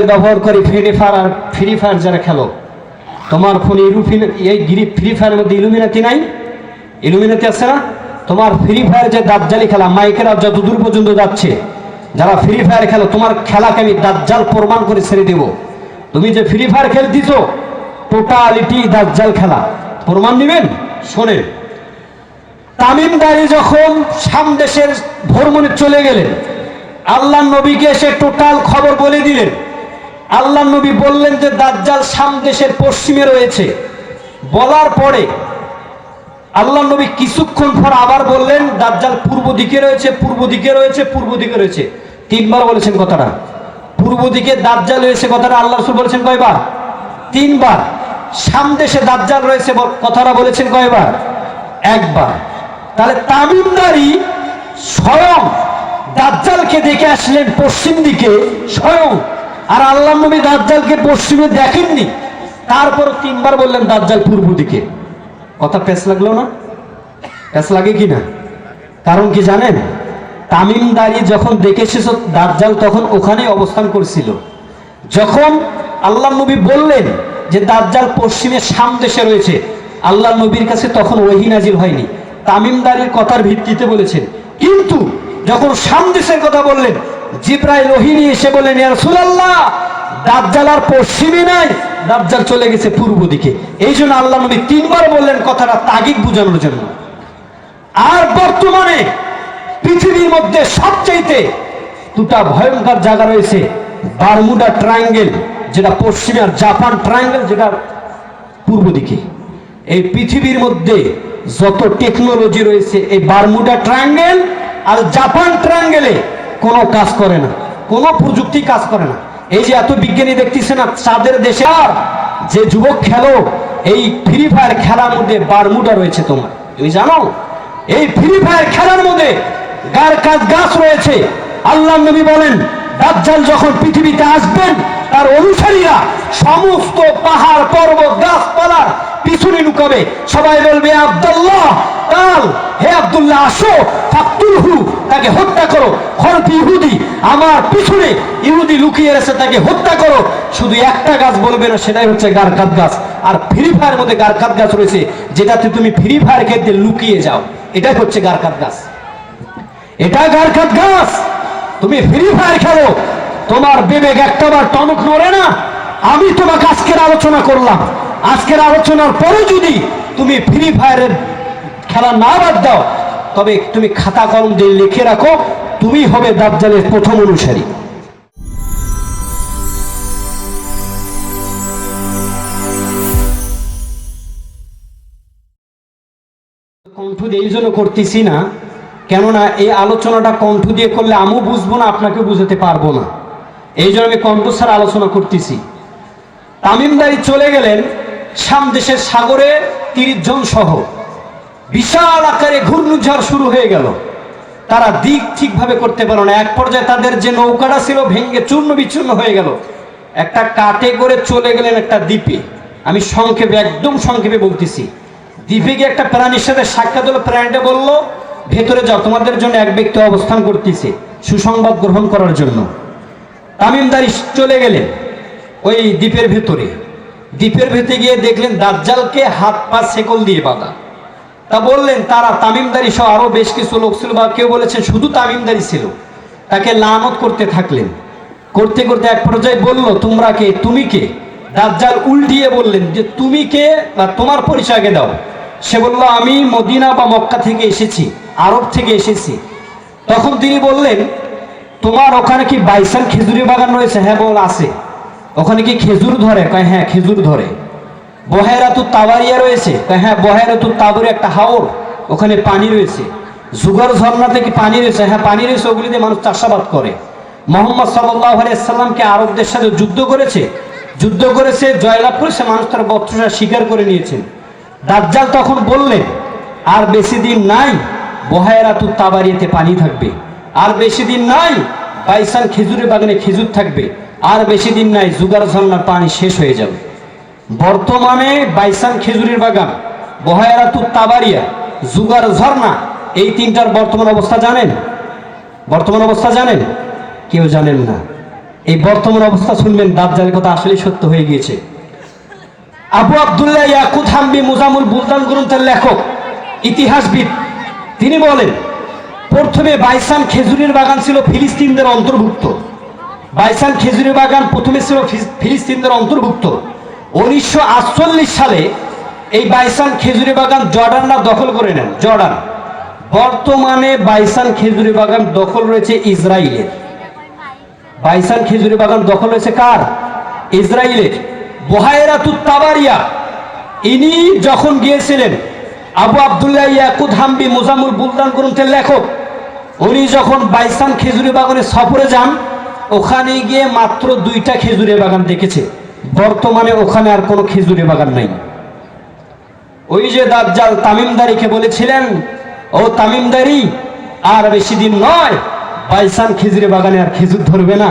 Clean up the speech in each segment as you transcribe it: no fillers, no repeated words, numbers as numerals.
ব্যবহার করে free fire যারা খেলো, তোমার ফোনে ফ্রি ফায়ারের মধ্যে ইলুমিনাতি নাই? ইলুমিনাতি আছে না? তোমার ফ্রি ফায়ার যে দাজ্জালি খেলা, মাইকেরা যত দূর পর্যন্ত যাচ্ছে, যারা ফ্রি ফায়ার খেলো, তোমার খেলাকে আমি দাজ্জাল প্রমাণ করে ছেড়ে দেব। তুমি যে ফ্রি ফায়ার খেলতেছো, টোটালিটি দাজ্জাল খেলা। প্রমাণ দিবেন? শোনেন, তামিমদারি যখন সামদেশের ভ্রমণে চলে গেলেন, আল্লাহ নবীকে এসে টোটাল খবর বলে দিলেন। আল্লাহ নবী বললেন যে দাজ্জাল সামদেশের পশ্চিমে রয়েছে। বলার পরে আল্লাহ নবী কিছুক্ষণ পর আবার বললেন দাজ্জাল পূর্ব দিকে রয়েছে, পূর্ব দিকে রয়েছে, পূর্ব দিকে রয়েছে। তিনবার বলেছেন কথাটা। পূর্ব দিকে দাজ্জাল রয়েছে কথাটা আল্লাহ রাসূল বলেছেন কয়বার? তিনবার। সামদেশে দাজ্জাল রয়েছে কথাটা বলেছেন কয়বার? একবার। তাহলে তামিমদারি স্বয়ং দাজ্জালকে দেখে আসলেন পশ্চিম দিকে স্বয়ং, আর আল্লাহ নবী দাজ্জালকে পশ্চিমে দেখেননি, তারপর তিনবার বললেন দাজ্জাল পূর্ব দিকে। কথা পেশ লাগলো না? পেশ লাগে কি না? কারণ কি জানেন? তামিমদারি যখন দেখে এসেছে দাজ্জাল তখন ওখানেই অবস্থান করছিল। যখন আল্লাহ নবী বললেন যে দাজ্জাল পশ্চিমে সামদেশে রয়েছে, আল্লাহ নবীর কাছে তখন ওহী নাজিল হয়নি, তামিমদারির কথার ভিত্তিতে বলেছেন। কিন্তু যখন সামদেশের কথা বললেন, জিবরাইল ওহী নিয়ে এসে বললেন ইয়া রাসূলুল্লাহ, দাজ্জাল আর পশ্চিমে নাই, দাজ্জাল চলে গেছে পূর্ব দিকে। এই জন্য আল্লাহ নবী তিনবার বললেন কথাটা তাগিদ বোঝানোর জন্য। আর বর্তমানে পৃথিবীর মধ্যে সবচাইতে দুটা ভয়ঙ্কর জায়গা রয়েছে, বারমুডা ট্রায়াঙ্গেল যেটা পশ্চিমে, আর জাপান ট্রায়াঙ্গেল যেটা পূর্ব দিকে। এই পৃথিবীর মধ্যে যত টেকনোলজি রয়েছে, এই বারমুডা ট্রায়াঙ্গেল আর জাপান ট্রায়াঙ্গেলে কোনো কাজ করে না, কোনো প্রযুক্তি কাজ করে না। এই যে এত বিজ্ঞানী দেখতেছে না চাঁদের দেশে, আর যে যুবক খেলো এই ফ্রি ফায়ার খেলার মধ্যে বারমুডা রয়েছে। তুমি জানো এই ফ্রি ফায়ার খেলার মধ্যে গাছ রয়েছে। আল্লাহ নবী বলেন দাজ্জাল যখন পৃথিবীতে আসবেন, তার অনুসারীরা সমস্ত পাহাড় পর্বত গাছপালার পিছনে লুকাবে। সবাই বলবে আব্দুল্লাহ কাল, হে আব্দুল্লাহ আসো, ফাকতুলহু, তাকে হত্যা করো। খলফি ইহুদি, আমার পিছনে ইহুদি লুকিয়ে আছে, তাকে হত্যা করো। শুধু একটা গাছ বলবে না, সেটাই হচ্ছে গারকাত গাছ। আর ফ্রি ফায়ার মধ্যে গারকাত গাছ রয়েছে, যেটাতে তুমি ফ্রি ফায়ার খেলতে লুকিয়ে যাও, এটাই হচ্ছে গারকাত গাছ। এটা গারকাত গাছ। তুমি ফ্রি ফায়ার খেলো, তোমার বিবেক একটাবার টনক নড়ে না? আমি তোমাকে আজকের আলোচনা করলাম, আজকের আলোচনার পরে যদি তুমি ফ্রি ফায়ারের খেলা না বাদ দাও, তবে তুমি খাতা কলম দিয়ে লিখে রাখো, তুমি হবে দাজ্জালের প্রথম অনুসারী। কণ্ঠ দিয়ে এই জন্য করতেছি না, কেননা এই আলোচনাটা কণ্ঠ দিয়ে করলে আমিও বুঝবো না, আপনাকে বুঝাতে পারবো না। এই জন্য আমি কণ্ঠ ছাড়া আলোচনা করতেছি। তামিমদারি চলে গেলেন সামদেশের সাগরে 30 জন সহ, বিশাল আকারে ঘূর্ণিঝড় শুরু হয়ে গেল। তারা দিক ঠিকভাবে করতে পারল না। এক পর্যায়ে তাদের যে নৌকাটা ছিল ভেঙে চূর্ণ বিচূর্ণ হয়ে গেল। একটা কাটে করে চলে গেলেন একটা দ্বীপে। আমি সংক্ষেপে, একদম সংক্ষেপে বলতেছি। দ্বীপে গিয়ে একটা প্রাণীর সাথে সাক্ষাৎ হলো। প্রাণীটা বলল, ভেতরে যাও, তোমাদের জন্য এক ব্যক্তি অবস্থান করতেছে সুসংবাদ গ্রহণ করার জন্য। তামিমদারি চলে গেলেন ওই দ্বীপের ভেতরে। দ্বীপের ভেতরে গিয়ে দেখলেন দাজ্জালকে হাত পা শেকল দিয়ে বাঁধা। তা বললেন তারা তামিমদারি সহ আরো বেশ কিছু লোক ছিল, বা কেউ বলেছেন শুধু তামিমদারি ছিল। তাকে লানত করতে থাকলেন। করতে করতে এক পর্যায়ে বলল, তোমরা কে, তুমি কে? দাজ্জাল উল্টিয়ে বললেন যে তুমি কে, বা তোমার পরিচয়কে দাও। সে বলল, আমি মদিনা বা মক্কা থেকে এসেছি, আরব থেকে এসেছি। তখন তিনি বললেন, তোমার ওখানে কি বাইসাল খেজুরি বাগান রয়েছে? হ্যাঁ বল আছে। ওখানে কি খেজুর ধরে? কয় হ্যাঁ খেজুর ধরে। বহেরাতুত তাবারিয়া রয়েছে? কয় হ্যাঁ বহেরাতুত তাবারিয়া একটা হাওর, ওখানে পানি রয়েছে। জুগার ঝর্ণা থেকে পানি রয়েছে? হ্যাঁ পানি রয়েছে, ওগুলিতে মানুষ চাষাবাদ করে। মুহাম্মদ সাল্লাল্লাহু আলাইহি ওয়াসাল্লামকে আরবদের সাথে যুদ্ধ করেছে, জয়লাভ করেছে, মানুষ তার বর্তমানে স্বীকার করে নিয়েছেন। দাজ্জাল তখন বললেন, আর বেশি দিন নাই বহেরাতুত তাবারিয়াতে পানি থাকবে, আর বেশি দিন নাই বাইসাল খেজুরের বাগানে খেজুর থাকবে, আর বেশি দিন নাই জুগার ঝর্ণার পানি শেষ হয়ে যাবে। বর্তমানে বাইসাল খেজুরের বাগান, বহেরাতুত তাবারিয়া, জুগার ঝর্ণা, এই তিনটার বর্তমান অবস্থা জানেন? কেউ জানেন না। এই বর্তমান অবস্থা শুনবেন, দাজ্জালের কথা আসলে সত্য হয়ে গিয়েছে। আবু আব্দুল্লাহ ইয়াকুত হাম্বি মুজামুল বুলদান গ্রন্থের লেখক, ইতিহাসবিদ, তিনি বলেন প্রথমে বাইসান খেজুরের বাগান ছিল ফিলিস্তিনদের অন্তর্ভুক্ত। বাইসান খেজুরের বাগান প্রথমে ছিল ফিলিস্তিনদের অন্তর্ভুক্ত। 1948 সালে এই বাইসান খেজুরের বাগান জর্ডানরা দখল করে নেন। জর্ডান। বর্তমানে বাইসান খেজুরের বাগান দখল রয়েছে ইসরায়েলের। বাইসান খেজুরের বাগান দখল রয়েছে কার? ইসরায়েলের। বুহায়রাতুত তাবারিয়া, ইনি যখন গিয়েছিলেন, আবু আব্দুল্লাহ ইয়াকুত হাম্বি মুজামুল বুলদান গ্রন্থের লেখক, উনি যখন বাইসান খেজুরের বাগানে সফরে যান, ওখানে গিয়ে মাত্র 2টা খেজুরের বাগান দেখেছে। বর্তমানে ওখানে আর কোনো খেজুরের বাগান নাই। ওই যে দাজ্জাল তামিমদারিকে বলেছিলেন, ও তামিমদারি, আর বেশি দিন নয় বাইসান খেজুরের বাগানে আর খেজুর ধরবে না।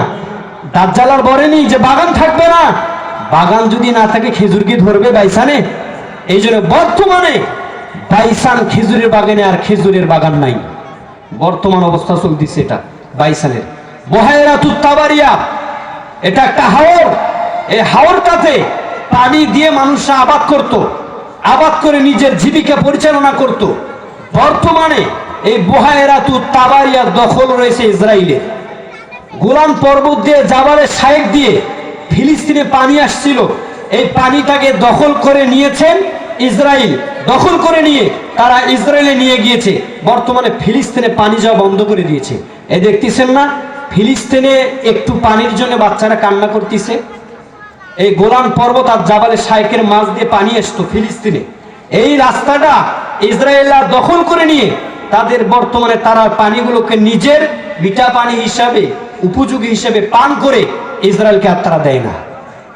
দাজ্জাল আর বলেনি যে বাগান থাকবে না, বাগান যদি না থাকে খেজুর কি ধরবে বাইসানে? এই জন্য বর্তমানে বাইসান খেজুরের বাগানে আর খেজুরের বাগান নাই। বর্তমান অবস্থা চলতেছে এটা বাইসানের। বুহায়রাতুত তাবারিয়া, এটা একটা হাওর। এই হাওরটাতে পানি দিয়ে মানুষরা আবাদ করত, আবাদ করে নিজের জীবিকা পরিচালনা করত। বর্তমানে এই বুহায়রাতুত তাবারিয়ার দখল রয়েছে ইসরায়েলের। গোলান পর্বত দিয়ে জাবালে শায়েক দিয়ে ফিলিস্তিনে পানি আসছিল, এই পানিটাকে দখল করে নিয়েছেন ইসরায়েল। দখল করে নিয়ে তারা ইসরায়েলে নিয়ে গিয়েছে। বর্তমানে ফিলিস্তিনে পানি যাওয়া বন্ধ করে দিয়েছে। এই দেখতেছেন না, ফিলিস্তিনে একটু পানির জন্য বাচ্চারা কান্না করতেছে। এই গোলান পর্বত আর জাবালে শায়েকের মাঝ দিয়ে পানি আসতো ফিলিস্তিনে। এই রাস্তাটা ইসরায়েলরা দখল করে নিয়ে তাদের বর্তমানে তারা পানিগুলোকে নিজের মিঠা পানি হিসাবে, উপযোগী হিসাবে পান করে ইসরায়েলকে আর তারা দেয় না।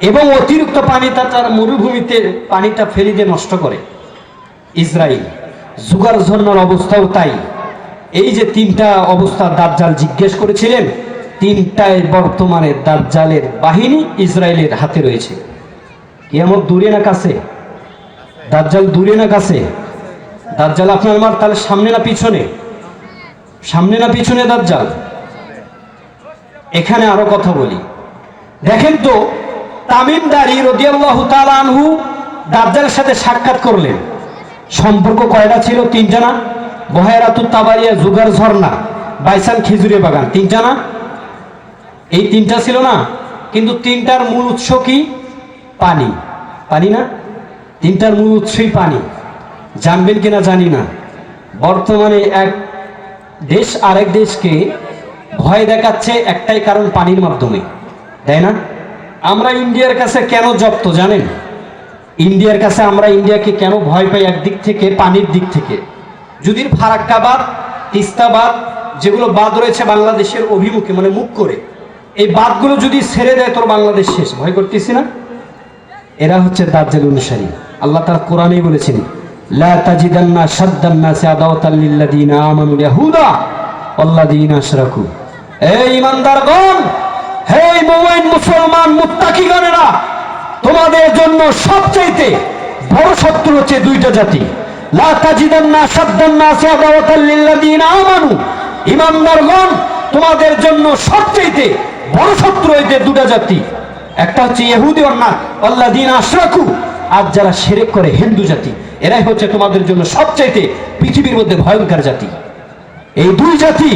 এবং অতিরিক্ত পানিটা তারা মরুভূমিতে পানিটা ফেলে দিয়ে নষ্ট করে ইসরায়েল। জুগার ঝর্ণার অবস্থাও তাই। এই যে 3টা অবস্থা দাজ্জাল জিজ্ঞেস করেছিলেন, 3টায় বর্তমানে দাজ্জালের বাহিনী ইসরায়েলের হাতে রয়েছে। কিয়ামত দূরে না কাছে? দাজ্জাল দূরে না কাছে? দাজ্জাল আপনার আমার তাহলে সামনে না পিছনে? সামনে না পিছনে দাজ্জাল? এখানে আরো কথা বলি, দেখেন তো, তামিমদারি রাদিয়াল্লাহু তাআলা আনহু দাজ্জালের সাথে সাক্ষাৎ করলেন। সম্পর্ক কয়টা ছিল? 3টা না? বুহায়রাতুত তাবারিয়া, জুগার ঝর্ণা, বাইসান খেজুরের বাগান, 3টা না? এই 3টা ছিল না? কিন্তু 3টার মূল উৎস কি? পানি। পানি না? 3টার মূল উৎসই পানি। জানবেন কিনা জানি না, বর্তমানে এক দেশ আরেক দেশকে ভয় দেখাচ্ছে একটাই কারণ, পানির মাধ্যমে, তাই না? আমরা ইন্ডিয়ার কাছে কেন জব্দ জানেন? ইন্ডিয়ার কাছে আমরা ইন্ডিয়াকে কেন ভয় পাই? একদিক থেকে পানির দিক থেকে। যদি ফারাক্কাবাদ, তিস্তাবাদ, যেগুলো বাঁধ রয়েছে বাংলাদেশের অভিমুখে, মানে মুখ করে, এই বাঁধগুলো যদি ছেড়ে দেয় তোর বাংলাদেশ শেষ। ভয় করতেছি না? এরা হচ্ছে দাজ্জাল অনুসারী। আল্লাহ তাআলা কোরআনেই বলেছেন, লা তাজিদান্না শাদ্দান নাসি আদাওয়াতাল লিল্লাযিনা আমানু ইয়াহুদা ওয়াল্লাযিনা আশরাকু। এই ঈমানদারগণ, হে মুমিন মুসলমান মুত্তাকিগণেরা, তোমাদের জন্য সবচেয়ে বড় শত্রু হচ্ছে 2টা জাতি। লা তাজিদান্না শাদ্দান নাসি আদাওয়াতাল লিল্লাযিনা আমানু। ঈমানদারগণ, তোমাদের জন্য সবচেয়ে বড় শত্রু হইতে 2টা জাতি। একটা হচ্ছে ইহুদি, ওয়াল্লাযিনা আশরাকু, আর যারা শিরক করে হিন্দু জাতি। এরাই হচ্ছে তোমাদের জন্য সবচেয়ে পৃথিবীর মধ্যে ভয়ঙ্কর জাতি। এই 2 জাতি,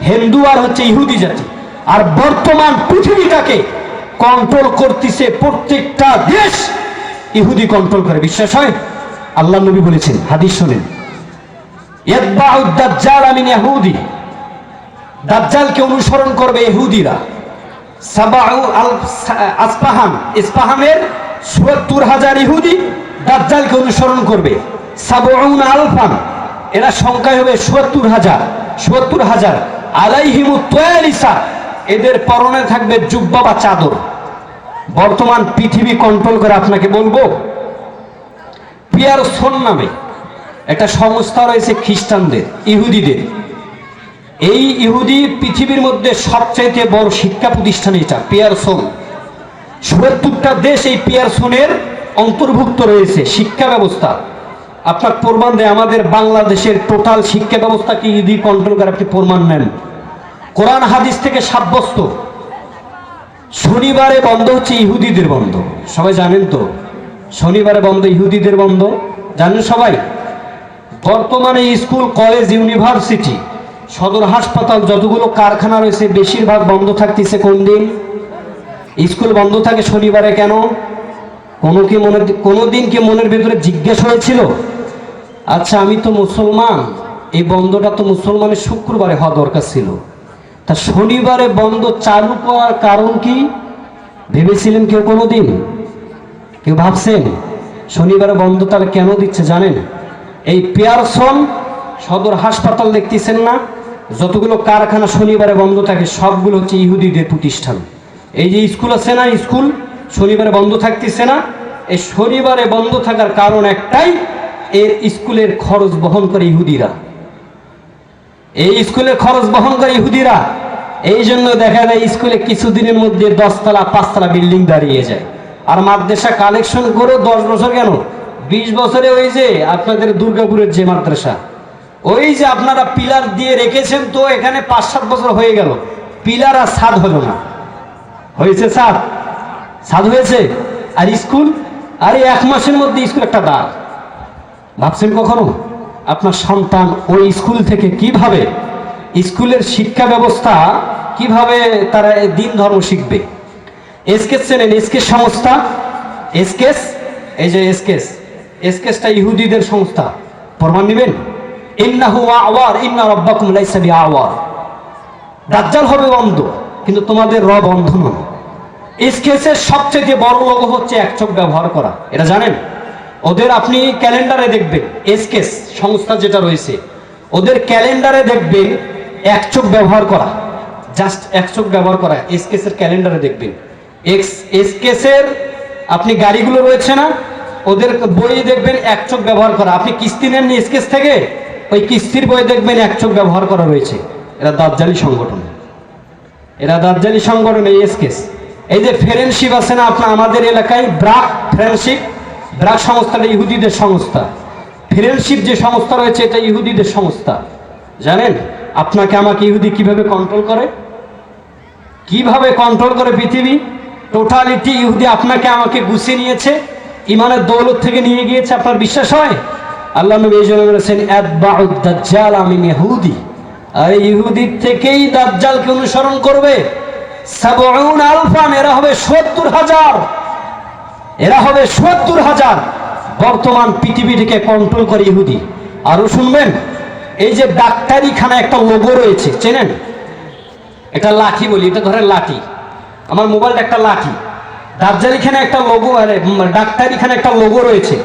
হিন্দু আর হচ্ছে ইহুদি জাতি। আর বর্তমান পৃথিবীটাকে কন্ট্রোল করতেছে প্রত্যেকটা দেশ ইহুদি কন্ট্রোল করে। বিশ্বাস হয়? আল্লাহ নবী বলেছেন, হাদিস শুনেন, ইয়াতবাউদ দাজ্জাল মিন ইহুদি, দাজ্জালকে অনুসরণ করবে ইহুদিরা। সাবাউ আল আসপাহান, ইস্পাহানের ৭৪,০০০ ইহুদি দাজ্জালকে অনুসরণ করবে। ৭০ আলফান, এরা সংখ্যায় হবে ৭০,০০০। আলাইহিমুত তায়ালিসা, এদের পরনে থাকবে জুব্বা বা চাদর। বর্তমান পৃথিবী কন্ট্রোল করে। আপনাকে বলবো, পিয়ারসন নামে একটা সংস্থা রয়েছে খ্রিস্টানদের, ইহুদিদের। এই ইহুদি পৃথিবীর মধ্যে সবচেয়ে বড় শিক্ষা প্রতিষ্ঠান এটা, পিয়ারসন। ৭৪টা দেশ এই পিয়ারসনের অন্তর্ভুক্ত রয়েছে শিক্ষা ব্যবস্থা। আপনার প্রমাণ দেয়, আমাদের বাংলাদেশের টোটাল শিক্ষা ব্যবস্থা কি ইহুদি কন্ট্রোল করে? আপনি প্রমাণ নেন, কোরআন হাদিস থেকে সাব্যস্ত। শনিবারে বন্ধ হচ্ছে ইহুদিদের বন্ধ, সবাই জানেন তো। শনিবারে বন্ধ ইহুদিদের বন্ধ, জানেন সবাই। বর্তমানে স্কুল, কলেজ, ইউনিভার্সিটি, সদর হাসপাতাল, যতগুলো কারখানা রয়েছে বেশিরভাগ বন্ধ থাকতেছে কোন দিন? স্কুল বন্ধ থাকে শনিবারে। কেন? কোনোদিন কি মনের ভেতরে জিজ্ঞেস হয়েছিল, আচ্ছা আমি তো মুসলমান, এই বন্ধটা তো মুসলমানের শুক্রবারে হওয়া দরকার ছিল, তা শনিবারে বন্ধ চালু করার কারণ কি ভেবেছিলেন কেউ? কোনোদিন কেউ ভাবছেন শনিবারে বন্ধ তাহলে কেন দিচ্ছে জানেন? এই পিয়ারসন সদর হাসপাতাল দেখতেছেন না, যতগুলো কারখানা শনিবারে বন্ধ থাকে সবগুলো হচ্ছে ইহুদিদের প্রতিষ্ঠান। এই যে স্কুল আছে না, স্কুল শনিবারে বন্ধ থাকতেছে না, এই শনিবারে বন্ধ থাকার কারণ একটাই, এর স্কুলের খরচ বহন করে ইহুদিরা। এই স্কুলের খরচ বহন করে ইহুদিরা। এই জন্য দেখা যায় স্কুলে কিছুদিনের মধ্যে 10 তলা 5 তলা বিল্ডিং দাঁড়িয়ে যায়। আর মাদ্রাসা কালেকশন করে 10 বছর কেন 20 বছরে ওই যে আপনাদের দুর্গাপুরের যে মাদ্রাসা, ওই যে আপনারা পিলার দিয়ে রেখেছেন, তো এখানে 5-7 বছর হয়ে গেল, পিলার আর ছাদ হলো না। হয়েছে ছাদ হয়েছে, আর স্কুল, আর 1 মাসের মধ্যে স্কুল একটা দাঁড়। ভাবছেন কখনো আপনার সন্তান ওই স্কুল থেকে কিভাবে, স্কুলের শিক্ষা ব্যবস্থা কিভাবে তারা দিন ধর্ম শিখবে? এসকেস চেনেন? এসকেস সংস্থা, এসকেস, এই যে এসকেসটা ইহুদিদের সংস্থা। প্রমাণ নেবেন? ইন্নাহু আওয়ার ইন্না রাব্বাকুম লাইসা বিআওয়ার। দাজ্জাল হবে বন্ধ, কিন্তু তোমাদের রব অন্ধ নয়। এসকেসের সবচেয়ে বড় লোগো হচ্ছে এক চোখ ব্যবহার করা, এটা জানেন? ওদের আপনি ক্যালেন্ডারে দেখবেন, এসকেস সংস্থা যেটা রয়েছে ওদের ক্যালেন্ডারে দেখবেন এক চোখ ব্যবহার করা, জাস্ট এক চোখ ব্যবহার করা। এসকেসের ক্যালেন্ডারে দেখবেন, এসকেসের আপনি গাড়িগুলো রয়েছে না, ওদের বই দেখবেন এক চোখ ব্যবহার করা। আপনি কিস্তি নেননি এসকেস থেকে, ওই কিস্তির বই দেখবেন এক চোখ ব্যবহার করা রয়েছে। এরা দাজ্জালি সংগঠন, এরা দাজ্জালি সংগঠন। এই এসকেস, এই যে ফ্রেন্ডশিপ আছে না আপনার আমাদের এলাকায়, ব্রাক ফ্রেন্ডশিপ, ব্রাক সংস্থাটা ইহুদিদের সংস্থা। ফ্রেন্ডশিপ যে সংস্থা রয়েছে এটা ইহুদিদের সংস্থা। জানেন আপনাকে আমাকে ইহুদি কিভাবে কন্ট্রোল করে? কিভাবে কন্ট্রোল করে পৃথিবী? টোটালিটি ইহুদি আপনাকে আমাকে গুছিয়ে নিয়েছে, ইমানের দৌলত থেকে নিয়ে গিয়েছে। আপনার বিশ্বাস হয়? আল্লাহ নবী এই জন্য বলেছেন আতবাউদ দাজ্জাল মিন ইহুদি, আর ইহুদির থেকেই দাজ্জালকে অনুসরণ করবে। ৭০,০০০, এরা হবে ৭০,০০০, এরা হবে ৭০,০০০। বর্তমান পৃথিবীটিকে কন্ট্রোল করে ইহুদি। আরো শুনবেন, এই যে ডাক্তারিখানা একটা লোগো রয়েছে, চেনেন? এটা লাঠি বলি, এটা ধরেন লাঠি, আমার মোবাইলটা একটা লাঠি। দাজ্জালিখানে একটা লোগো, ডাক্তারিখানে একটা লোগো রয়েছে।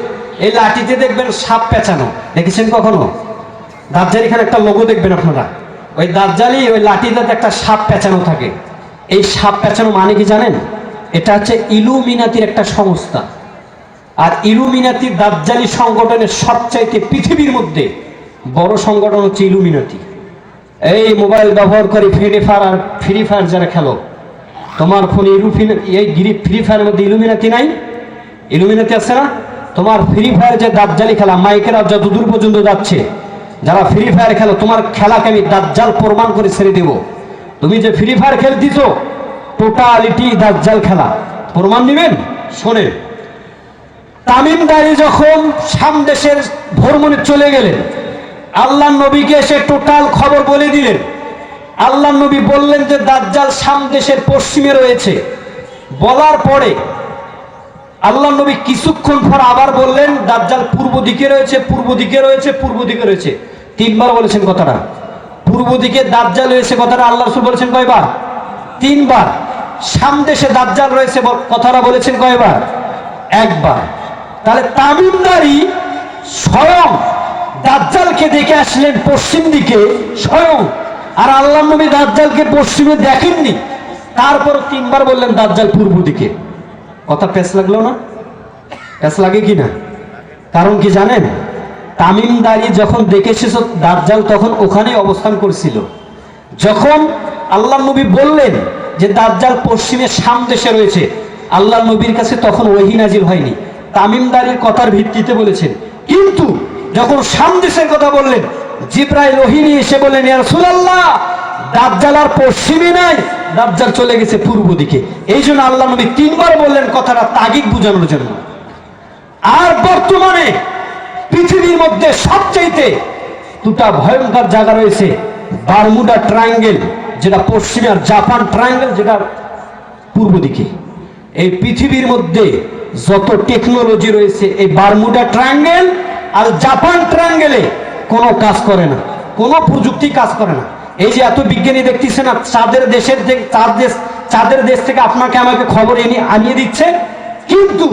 এই লাঠিতে দেখবেন সাপ পেঁচানো, দেখেছেন কখনো? দাজ্জালিখানে একটা লোগো দেখবেন আপনারা, ওই দাজ্জালি ওই লাঠিতে একটা সাপ পেঁচানো থাকে। এই সাপ পেঁচানো মানে কি জানেন? এটা হচ্ছে ইলুমিনাতির একটা সংস্থা। আর ইলুমিনাতি দাজ্জালি সংগঠনের সবচাইতে পৃথিবীর মধ্যে বড় সংগঠন হচ্ছে ইলুমিনাতি। এই মোবাইল ব্যবহার করে ফ্রি ফায়ার যারা খেলো, তোমার ফোনে এই ফ্রি ফায়ারের মধ্যে ইলুমিনাতি নাই? ইলুমিনাতি আছে না? তোমার ফ্রি ফায়ার যে দাজ্জালি খেলা, মাইকেরা যত দূর পর্যন্ত যাচ্ছে, যারা ফ্রি ফায়ার খেলো, তোমার খেলাকে আমি দাজ্জাল প্রমাণ করে ছেড়ে দেব। তুমি যে ফ্রি ফায়ার খেলতেছো টোটালিটি দাজ্জাল খেলা। প্রমাণ নেবেন? শোনেন, তামিমদারি যখন সামদেশের ভ্রমণে চলে গেলেন, আল্লাহ নবীকে এসে টোটাল খবর বলে দিলেন। আল্লাহ নবী বললেন যে দাজ্জাল সামদেশের পশ্চিমে রয়েছে। বলার পরে আল্লাহ নবী কিছুক্ষণ পর আবার বললেন দাজ্জাল পূর্ব দিকে রয়েছে, পূর্ব দিকে রয়েছে, পূর্ব দিকে রয়েছে। 3 বার বলেছেন কথাটা। পূর্ব দিকে দাজ্জাল রয়েছে কথাটা আল্লাহ রাসূল বলেছেন কয়বার? 3 বার। সামদেশে দাজ্জাল রয়েছে কথাটা বলেছেন কয়বার? 1 বার। তাহলে তামিমদারি স্বয়ং দাজ্জালকে দেখে আসলেন পশ্চিম দিকে স্বয়ং, আর আল্লাহ নবী দাজ্জালকে পশ্চিমে দেখেননি, তারপর 3 বার বললেন দাজ্জাল পূর্ব দিকে। কথা পেছ লাগলো না? পেছ লাগে কি না? কারণ কি জানেন? তামিমদারি যখন দেখে এসেছে দাজ্জাল তখন ওখানেই অবস্থান করছিল। যখন আল্লাহ নবী বললেন যে দাজ্জাল পশ্চিমে সামদেশে রয়েছে, আল্লাহ নবীর কাছে তখন ওহী নাজিল হয়নি, তামিমদারির কথার ভিত্তিতে বলেছেন। কিন্তু যখন সামদেশের কথা বললেন, জিবরাইল ওহী নিয়ে এসে বললেন ইয়া রাসূলুল্লাহ দাজ্জাল আর পশ্চিমে নাই, দাজ্জাল চলে গেছে পূর্ব দিকে। এই জন্য আল্লাহ নবী 3 বার বললেন কথাটা তাগিদ বোঝানোর জন্য। আর বর্তমানে পৃথিবীর মধ্যে সবচাইতে দুটা ভয়ঙ্কর জায়গা রয়েছে, বারমুডা ট্রায়াঙ্গেল যেটা পশ্চিমে, আর জাপান ট্রায়াঙ্গেল যেটা পূর্ব দিকে। এই পৃথিবীর মধ্যে যত টেকনোলজি রয়েছে এই বারমুডা ট্রায়াঙ্গেল আর জাপান ট্রায়াঙ্গেলে কোনো কাজ করে না, কোনো প্রযুক্তি কাজ করে না। এই যে এত বিজ্ঞানী দেখতেছে না, চাঁদের দেশ থেকে আপনাকে আমাকে খবর আনিয়ে দিচ্ছে, কিন্তু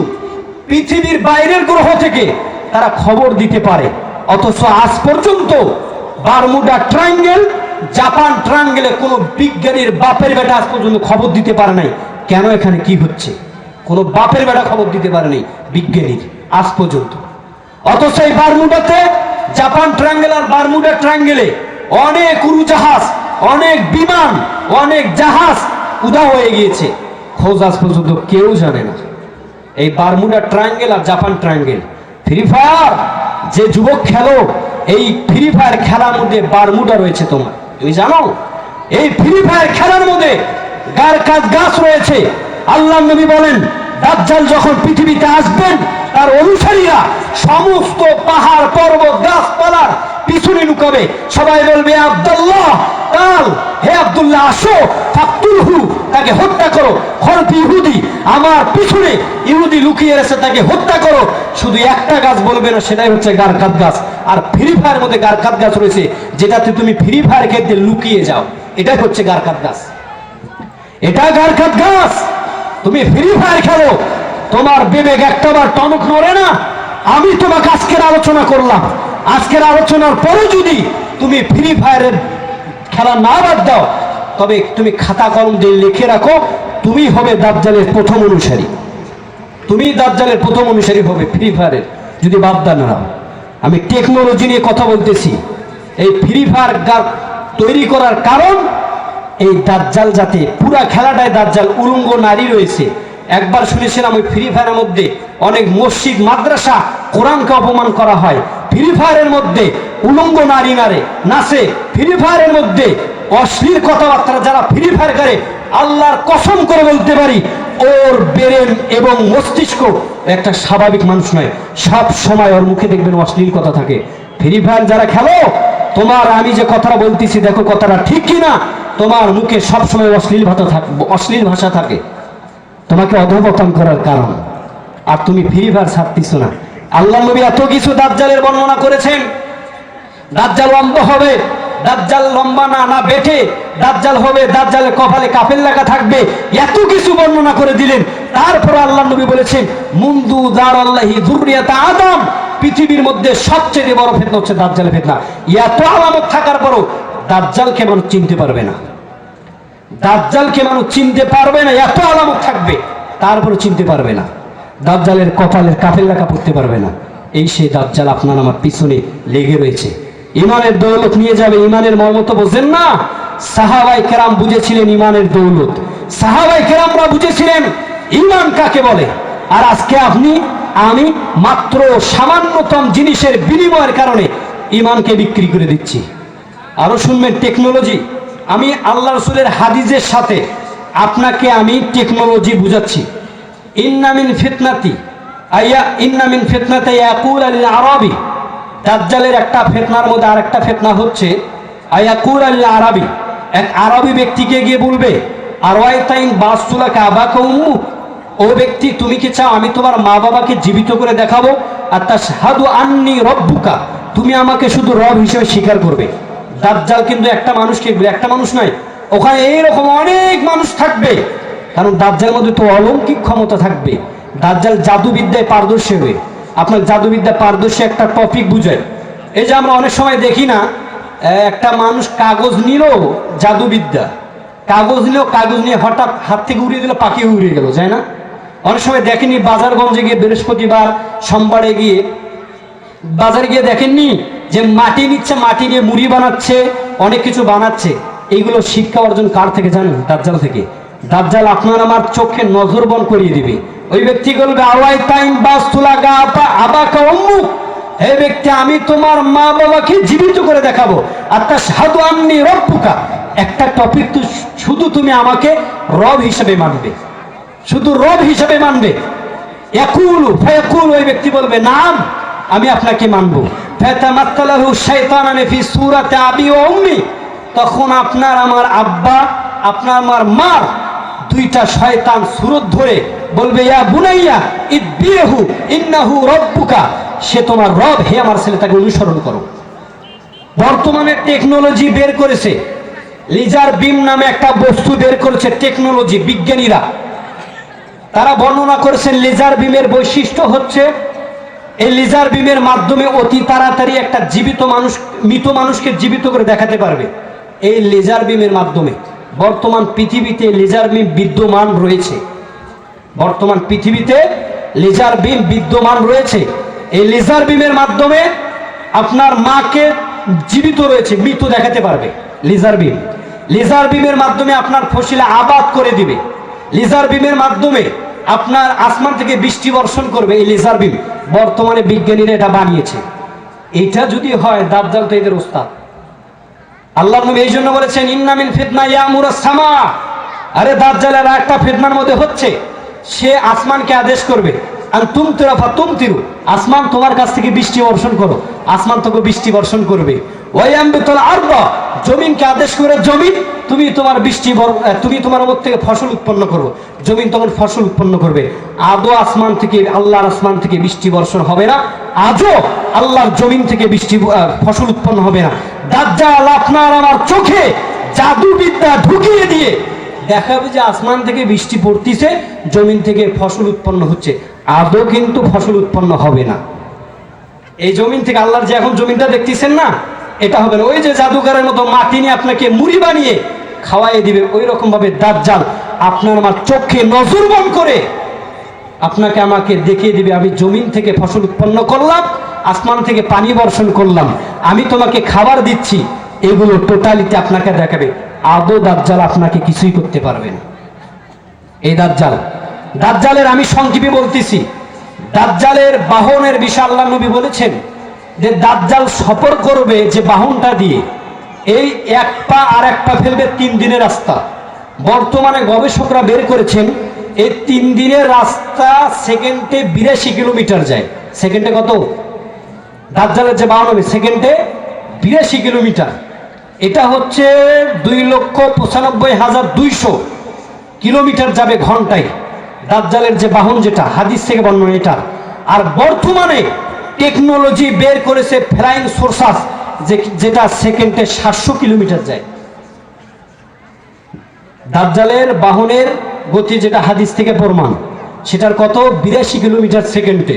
পৃথিবীর বাইরের গ্রহ থেকে তারা খবর দিতে পারে। অথচ আজ পর্যন্ত বারমুডা ট্রায়াঙ্গেল, জাপান ট্রায়াঙ্গেলে কোনো বিজ্ঞানীর বাপের বেটা আজ পর্যন্ত খবর দিতে পারে নাই কেন এখানে কি হচ্ছে। কোনো বাপের বেটা খবর দিতে পারে নাই বিজ্ঞানীর আজ পর্যন্ত। অথচ এই বারমুডাতে, জাপান ট্রায়াঙ্গেল আর বারমুডা ট্রায়াঙ্গেলে অনেক উড়োজাহাজ, অনেক বিমান, অনেক জাহাজ উধাও হয়ে গিয়েছে, খোঁজ আজ পর্যন্ত কেউ জানে না। এই বারমুডা ট্রায়াঙ্গেল আর জাপান ট্রায়াঙ্গেল। ফ্রি ফায়ার যে যুবক খেলো, এই ফ্রি ফায়ার খেলার মধ্যে বারমুডা রয়েছে, তুমি জানো? এই ফ্রি ফায়ার খেলার মধ্যে গাছ রয়েছে। আল্লাহ নবী বলেন, দাজ্জাল যখন পৃথিবীতে আসবেন, তার অনুসারীরা সমস্ত পাহাড় পর্বত গাছপালার পিছনে লুকাবে। সবাই বলবে, আব্দুল্লাহ কাল, হে আব্দুল্লাহ আসো, ফাকতুলহু, তাকে হত্যা করো। খলফি ইহুদি, আমার পিছনে ইহুদি লুকিয়ে আছে, তাকে হত্যা করো। শুধু একটা গাছ বলবে না, সেটাই হচ্ছে গারকাত গাছ। আর ফ্রি ফায়ার মধ্যে গারকাত গাছ রয়েছে, যেটাতে তুমি ফ্রি ফায়ার খেলতে লুকিয়ে যাও, এটাই হচ্ছে গারকাত গাছ। এটা গারকাত গাছ। তুমি ফ্রি ফায়ার খেলো, তোমার বিবেক একটাবার টনক নড়ে না। আমি তোমাকে আজকের আলোচনা করলাম, আজকের আলোচনার পরে যদি তুমি ফ্রি ফায়ারের খেলা না বাদ দাও, তবে তুমি খাতা কলম দিয়ে লিখে রাখো, তুমি হবে দাজ্জালের প্রথম অনুসারী। তুমি দাজ্জালের প্রথম অনুসারী হবে ফ্রি ফায়ারের, যদি বাদ দাও না। আমি টেকনোলজি নিয়ে কথা বলতেছি। এই ফ্রি ফায়ার তৈরি করার কারণ, এই দাজ্জাল যাতে পুরা খেলাটায় দাজ্জাল উলঙ্গ নারী রয়েছে। একবার শুনেছিলাম ওই ফ্রি ফায়ারের মধ্যে অনেক মসজিদ মাদ্রাসা কোরআনকে অপমান করা হয়। ফ্রি ফায়ারের মধ্যে উলঙ্গ নারী নাচে, ফ্রি ফায়ারের মধ্যে অশ্লীল কথাবার্তা। যারা ফ্রি ফায়ার করে, আল্লাহর কসম করে বলতে পারি, ওর ব্রেন এবং মস্তিষ্ক একটা স্বাভাবিক মানুষ নয়। সব সময় ওর মুখে দেখবেন অশ্লীল কথা থাকে। ফ্রি ফায়ার যারা খেলো, তোমার আমি যে কথাটা বলতেছি, দেখো কথাটা ঠিক কিনা। তোমার মুখে সবসময় অশ্লীল ভাষা থাকে, তোমাকে অধঃপতন করার কারণ। আর তুমি ফ্রি ফায়ার ছাড়তিস না। আল্লাহ নবী এত কিছু দাজ্জালের বর্ণনা করেছেন। দাজ্জাল লম্বা হবে, দাজ্জাল লম্বা না বেটে, দাজ্জাল হবে, দাজ্জালের কপালে কাফের লেখা থাকবে, এত কিছু বর্ণনা করে দিলেন। তারপর আল্লাহ নবী বলেছেন, মুন্দু দারাল্লাহি যুররিয়াত আদম, পৃথিবীর মধ্যে সবচেয়ে বড় ফিতনা হচ্ছে দাজ্জালের ফিতনা। এত আলামত থাকার পরও দাজ্জালকে মানুষ চিনতে পারবে না। দাজ্জালকে মানুষ চিনতে পারবে না, এত আলামত থাকবে, তারপরে চিনতে পারবে না। দাজ্জালের কপালের কাফের লেখা পড়তে পারবে না। এই সেই দাজ্জাল আপনার আমার পিছনে লেগে রয়েছে। ইমানের দৌলত নিয়ে যাবে। ইমানের মর্ম তো বোঝেন না। সাহাবায়ে কেরাম বুঝেছিলেন ইমানের দৌলত। সাহাবায়ে কেরামরা বুঝেছিলেন ইমান কাকে বলে। আর আজকে আপনি আমি মাত্র সামান্যতম জিনিসের বিনিময়ের কারণে ইমানকে বিক্রি করে দিচ্ছি। আরো শুনবেন টেকনোলজি। আমি আল্লাহ রাসূলের হাদিসের সাথে আপনাকে আমি টেকনোলজি বুঝাচ্ছি। ইন্না মিন ফিতনাতি ইয়াকুল আল আরাবি, দাজ্জালের একটা ফিতনার মধ্যে আরেকটা ফিতনা হচ্ছে ইয়াকুল আল আরাবি, এক আরবি ব্যক্তিকে গিয়ে বলবে, আরওয়াইতাইন বাসতুলাকা আবাকা উম্মু, ও ব্যক্তি তুমি কি চাও আমি তোমার মা বাবাকে জীবিত করে দেখাবো? আর তাশহাদু আন্নী রব্বুকা, তুমি আমাকে শুধু রব হিসেবে স্বীকার করবে। দাজ্জাল কিন্তু একটা মানুষকে, একটা মানুষ নয়, ওখানে এইরকম অনেক মানুষ থাকবে। কারণ দাজ্জালের মধ্যে তো অলৌকিক ক্ষমতা থাকবে। দাজ্জাল জাদুবিদ্যায় পারদর্শী হবে। আপনার জাদুবিদ্যায় পারদর্শী একটা টপিক বুঝায়। এই যে আমরা অনেক সময় দেখি না, একটা মানুষ কাগজ নিল, জাদুবিদ্যা, কাগজ নিয়ে হঠাৎ হাত থেকে উড়িয়ে দিল, পাখি উড়িয়ে গেল, যায় না? অনেক সময় দেখেনি বাজারগঞ্জে গিয়ে, বৃহস্পতিবার সোমবারে গিয়ে বাজারে গিয়ে দেখেননি যে মাটি নিচ্ছে, মাটি নিয়ে মুড়ি বানাচ্ছে, অনেক কিছু বানাচ্ছে। এইগুলো শিক্ষা অর্জন কার থেকে জানেন? দাজ্জাল থেকে। দাজ্জাল আপনার আমার চোখে নজর বন করিয়ে দিবে। ওই ব্যক্তি বলবে, আওয়াইতাইন বাসতুলাকা আবাকা উম্মু, হে ব্যক্তি আমি তোমার মা বাবাকে জীবিত করে দেখাবো। আর তাশহাদু আন্নী রব্বুকা, একটা টপিক তো শুধু তুমি আমাকে রব হিসেবে মানবে, শুধু রব হিসেবে মানবে। ইয়াকুলু ফায়াকুলু, ওই ব্যক্তি বলবে নাম, আমি আপনাকে মানবো। ফাতামাত্তালাহু শাইতানান ফি সূরাতি আবি ওয়া উম্মি, তখন আপনার আমার আব্বা, আপনার আমার মার দুইটা শয়তান সুরত ধরে বলবে ইয়া বুনাইয়া ইত্বিহু ইন্নাহু রাব্বুকা, সে তোমার রব, হে আমার ছেলে তাকে অনুসরণ করো। বর্তমানে টেকনোলজি বের করেছে, লেজার বিম নামে একটা বস্তু বের করেছে টেকনোলজি বিজ্ঞানীরা। তারা বর্ণনা করেছেন লেজার বিমের বৈশিষ্ট্য হচ্ছে এই লেজার বিমের মাধ্যমে অতি তাড়াতাড়ি একটা জীবিত মানুষ, মৃত মানুষকে জীবিত করে দেখাতে পারবে। এই লেজার বিমের মাধ্যমে বর্তমান পৃথিবীতে লেজার বিম বিদ্যমান রয়েছে, বর্তমান পৃথিবীতে লেজার বিম বিদ্যমান রয়েছে। এই লেজার বিমের মাধ্যমে আপনার মাকে জীবিত রয়েছে, মৃত দেখাতে পারবে লেজার বিম। লেজার বিমের মাধ্যমে আপনার ফসিলা আবাদ করে দিবে। লেজার বিমের মাধ্যমে আপনার আসমান থেকে বৃষ্টি বর্ষণ করবে এই লেজার বিম। বর্তমানে বিজ্ঞানীরা এটা বানিয়েছে। এটা যদি হয়, দাজ্জাল তো এদের ওস্তাদ। আল্লাহর নবী এই জন্য বলেছেন ইন্না মিন ফিতনা ইয়ামুরাস সামা, আরে দাজ্জালের একটা ফিতনার মধ্যে হচ্ছে সে আসমানকে আদেশ করবে আর তুমতিরা ফাতুমতিরু, আসমান তোমার কাছ থেকে বৃষ্টি বর্ষণ করো, আসমান তোকে বৃষ্টি বর্ষণ করবে। ওয়ায়ামবিতুল আরদ, জমিনকে আদেশ করে জমিন তুমি তোমার বৃষ্টি, তুমি তোমার মধ্যে থেকে ফসল উৎপন্ন করো, জমিন তখন ফসল উৎপন্ন করবে। আদৌ আসমান থেকে, আল্লাহর আসমান থেকে বৃষ্টি বর্ষণ হবে না, আজও আল্লাহর জমিন থেকে বৃষ্টি ফসল উৎপন্ন হবে না। দাজ্জাল আপনার আমার চোখে জাদুবিদ্যা ঢুকিয়ে দিয়ে দেখাবে যে আসমান থেকে বৃষ্টি পড়তিছে, জমিন থেকে ফসল উৎপন্ন হচ্ছে, আদৌ কিন্তু ফসল উৎপন্ন হবে না। এই জমিন থেকে আল্লাহর যে এখন জমিনটা দেখতেছেন না, এটা হবে না। ওই যে জাদুঘরের মতো মাটি নিয়ে আপনাকে মুড়ি বানিয়ে খাওয়াই দিবে, ওই রকম ভাবে দাজ্জাল আপনার আমার চোখে নজরবন্দ করে আপনাকে আমাকে দেখিয়ে দিবে আমি জমিন থেকে ফসল উৎপন্ন করলাম, আসমান থেকে পানি বর্ষণ করলাম, আমি তোমাকে খাবার দিচ্ছি, এগুলো টোটালিতে আপনাকে দেখাবে। আদৌ দাজ্জাল আপনাকে কিছুই করতে পারবে না। এই দাজ্জালের আমি সংক্ষেপে বলতেছি, দাজ্জালের বাহনের বিষয়ে আল্লাহ নবী বলেছেন যে দাজ্জাল সফর করবে যে বাহনটা দিয়ে, এই এক পা আর এক পা ফেলবে 3 দিনের রাস্তা। বর্তমানে গবেষকরা বের করেছেন এই 3 দিনের রাস্তা সেকেন্ডে 82 কিলোমিটার যায়। সেকেন্ডে কত? দাজ্জালের যে বাহন হবে সেকেন্ডে 82 কিলোমিটার। এটা হচ্ছে 2,95,200 কিলোমিটার যাবে ঘন্টায় দাজ্জালের যে বাহন, যেটা হাদিস থেকে বর্ণনা এটা। আর বর্তমানে টেকনোলজি বের করেছে ফ্লাইং সোর্সাস, যেটা সেকেন্ডে 700 কিলোমিটার যায়। দাজ্জালের বাহনের গতি যেটা হাদিস থেকে প্রমাণ, সেটার কত? 82 কিলোমিটার সেকেন্ডে।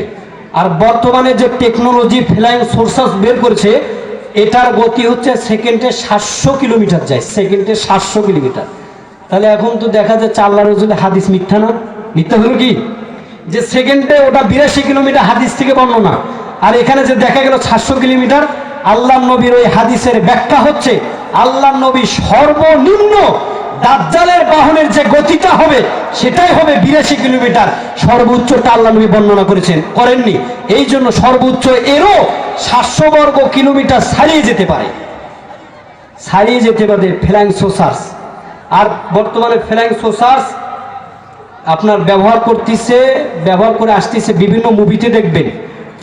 আর বর্তমানে যে টেকনোলজি ফ্লাইং সোর্সাস বের করেছে, এটার গতি হচ্ছে সেকেন্ডে 700 কিলোমিটার যায়, সেকেন্ডে 700 কিলোমিটার। তাহলে এখন তো দেখা যাচ্ছে আল্লাহর রাসূলের হাদিস মিথ্যা না? মিথ্যা হলো কি? যে সেকেন্ডে ওটা 82 কিলোমিটার হাদিস থেকে বর্ণনা, আর এখানে যে দেখা গেল 700 কিলোমিটার। আল্লাহর নবীর ওই হাদিসের ব্যাখ্যা হচ্ছে আল্লাহর নবী সর্বনিম্ন দাজ্জালের বাহনের যে গতিটা হবে সেটাই হবে 82 কিলোমিটার। সর্বোচ্চটা আল্লাহ নবী বর্ণনা করেননি। এই জন্য সর্বোচ্চ এরও 700 বর্গ কিলোমিটার ছাড়িয়ে যেতে পারে, ছাড়িয়ে যেতে পারে ফ্লাইং সোর্সাস। আর বর্তমানে ফ্লাইং সোর্সাস আপনার ব্যবহার করে আসতেছে, বিভিন্ন মুভিতে দেখবেন